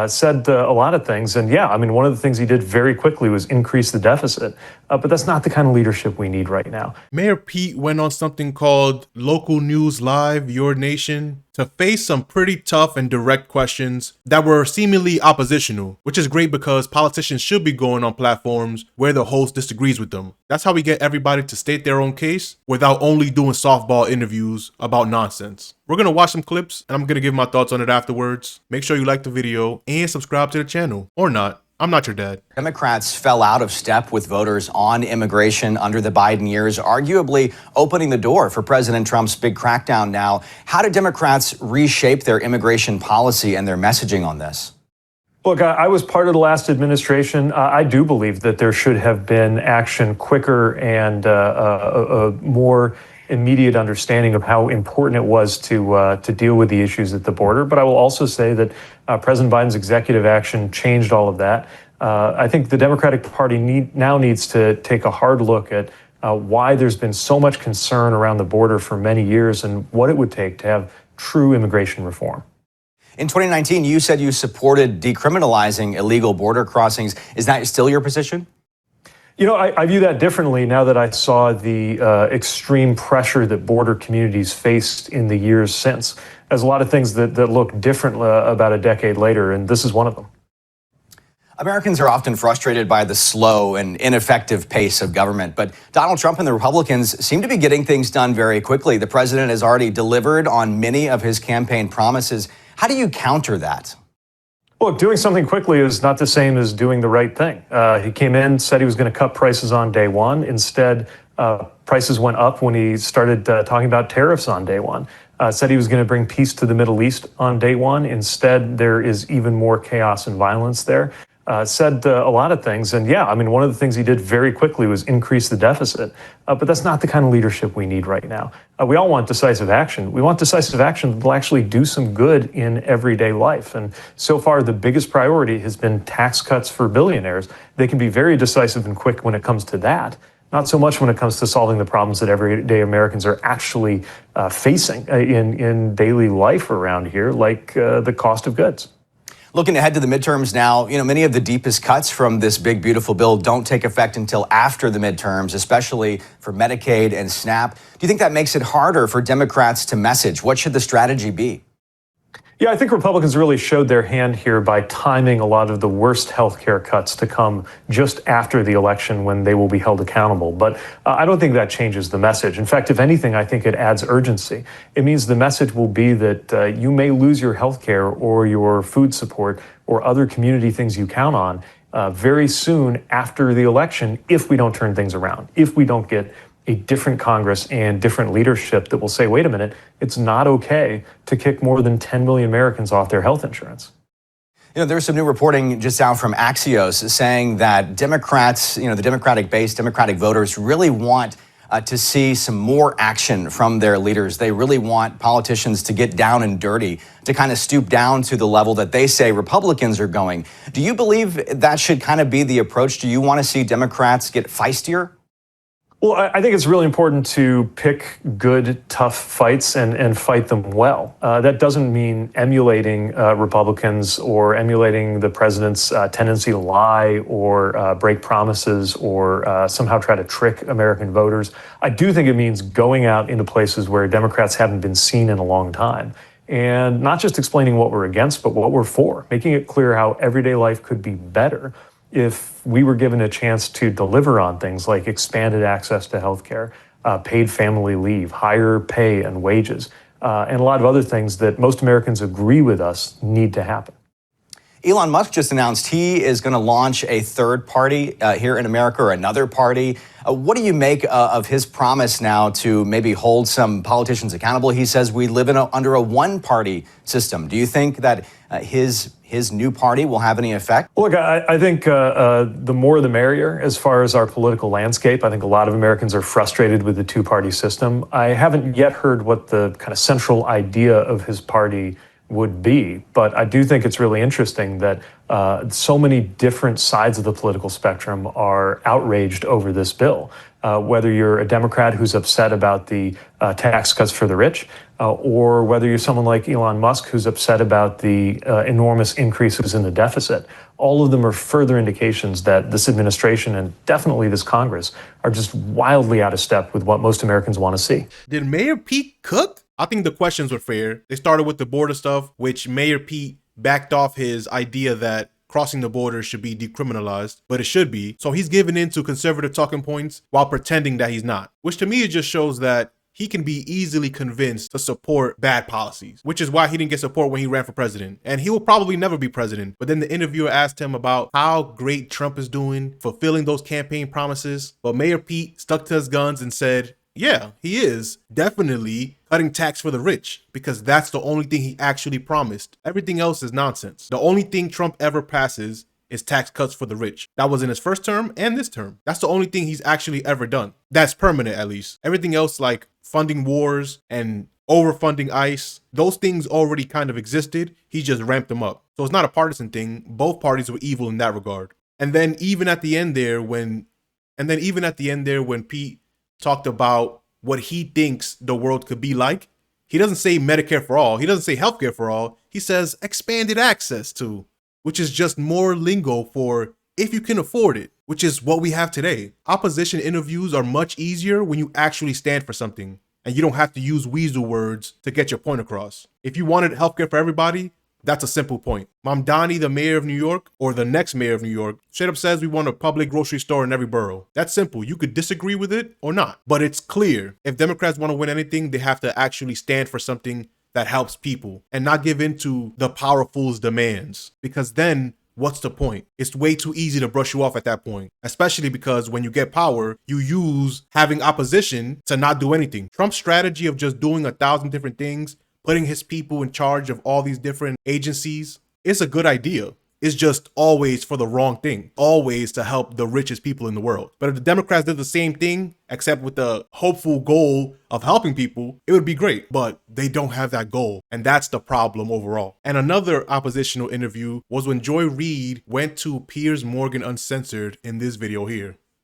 said a lot of things. And yeah, I mean, one of the things he did very quickly was increase the deficit. But that's not the kind of leadership we need right now. Mayor Pete went on something called Local News Live, Your Nation, to face some pretty tough and direct questions that were seemingly oppositional, which is great because politicians should be going on platforms where the host disagrees with them. That's how we get everybody to state their own case without only doing softball interviews about nonsense. We're going to watch some clips and I'm going to give my thoughts on it afterwards. Make sure you like the video and subscribe to the channel. Or not. I'm not your dad. Democrats fell out of step with voters on immigration under the Biden years, arguably opening the door for President Trump's big crackdown now. How do Democrats reshape their immigration policy and their messaging on this? Look, I was part of the last administration. I do believe that there should have been action quicker and a more immediate understanding of how important it was to deal with the issues at the border. But I will also say that President Biden's executive action changed all of that. I think the Democratic Party now needs to take a hard look at why there's been so much concern around the border for many years and what it would take to have true immigration reform. In 2019, you said you supported decriminalizing illegal border crossings. Is that still your position? You know, I view that differently now that I saw the extreme pressure that border communities faced in the years since. There's a lot of things that look different about a decade later, and this is one of them. Americans are often frustrated by the slow and ineffective pace of government, but Donald Trump and the Republicans seem to be getting things done very quickly. The president has already delivered on many of his campaign promises. How do you counter that? Look, doing something quickly is not the same as doing the right thing. He came in, said he was going to cut prices on day one. Instead, prices went up when he started talking about tariffs on day one. Said he was going to bring peace to the Middle East on day one. Instead, there is even more chaos and violence there. Said a lot of things. And yeah, I mean, one of the things he did very quickly was increase the deficit. But that's not the kind of leadership we need right now. We all want decisive action. We want decisive action that will actually do some good in everyday life. And so far, the biggest priority has been tax cuts for billionaires. They can be very decisive and quick when it comes to that. Not so much when it comes to solving the problems that everyday Americans are actually facing in daily life around here, like the cost of goods. Looking ahead to the midterms now, many of the deepest cuts from this big, beautiful bill don't take effect until after the midterms, especially for Medicaid and SNAP. Do you think that makes it harder for Democrats to message? What should the strategy be? Yeah, I think Republicans really showed their hand here by timing a lot of the worst health care cuts to come just after the election when they will be held accountable. But I don't think that changes the message. In fact, if anything, I think it adds urgency. It means the message will be that you may lose your health care or your food support or other community things you count on very soon after the election if we don't turn things around, if we don't get a different Congress and different leadership that will say, wait a minute, it's not okay to kick more than 10 million Americans off their health insurance. There's some new reporting just out from Axios saying that Democrats, the Democratic base, Democratic voters really want to see some more action from their leaders. They really want politicians to get down and dirty, to kind of stoop down to the level that they say Republicans are going. Do you believe that should kind of be the approach? Do you want to see Democrats get feistier? Well, I think it's really important to pick good, tough fights and fight them well. That doesn't mean emulating Republicans or emulating the president's tendency to lie or break promises or somehow try to trick American voters. I do think it means going out into places where Democrats haven't been seen in a long time and not just explaining what we're against, but what we're for, making it clear how everyday life could be better if we were given a chance to deliver on things like expanded access to healthcare, paid family leave, higher pay and wages, and a lot of other things that most Americans agree with us need to happen. Elon Musk just announced he is going to launch a third party here in America, or another party. What do you make of his promise now to maybe hold some politicians accountable? He says we live under a one-party system. Do you think that his new party will have any effect? Look, I think the more the merrier as far as our political landscape. I think a lot of Americans are frustrated with the two-party system. I haven't yet heard what the kind of central idea of his party would be. But I do think it's really interesting that so many different sides of the political spectrum are outraged over this bill. Whether you're a Democrat who's upset about the tax cuts for the rich, or whether you're someone like Elon Musk who's upset about the enormous increases in the deficit, all of them are further indications that this administration and definitely this Congress are just wildly out of step with what most Americans want to see. Did Mayor Pete cook? I think the questions were fair. They started with the border stuff, which Mayor Pete backed off his idea that crossing the border should be decriminalized, but it should be. So he's giving in to conservative talking points while pretending that he's not, which to me it just shows that he can be easily convinced to support bad policies, which is why he didn't get support when he ran for president. And he will probably never be president. But then the interviewer asked him about how great Trump is doing, fulfilling those campaign promises. But Mayor Pete stuck to his guns and said, yeah, he is definitely cutting tax for the rich, because that's the only thing he actually promised. Everything else is nonsense. The only thing Trump ever passes is tax cuts for the rich. That was in his first term and this term. That's the only thing he's actually ever done. That's permanent, at least. Everything else, like funding wars and overfunding ICE, those things already kind of existed. He just ramped them up. So it's not a partisan thing. Both parties were evil in that regard. And then even at the end there, when Pete talked about what he thinks the world could be like, he doesn't say Medicare for all. He doesn't say healthcare for all. He says expanded access to, which is just more lingo for if you can afford it, which is what we have today. Opposition interviews are much easier when you actually stand for something and you don't have to use weasel words to get your point across. If you wanted healthcare for everybody, that's a simple point. Mamdani, the mayor of New York, or the next mayor of New York, straight up says we want a public grocery store in every borough. That's simple. You could disagree with it or not, but it's clear. If Democrats want to win anything, they have to actually stand for something that helps people and not give in to the powerful's demands, because then what's the point? It's way too easy to brush you off at that point, especially because when you get power, you use having opposition to not do anything. Trump's strategy of just doing 1,000 different things, putting his people in charge of all these different agencies, is a good idea. It's just always for the wrong thing, always to help the richest people in the world. But if the Democrats did the same thing, except with the hopeful goal of helping people, it would be great. But they don't have that goal. And that's the problem overall. And another oppositional interview was when Joy Reid went to Piers Morgan Uncensored in this video here.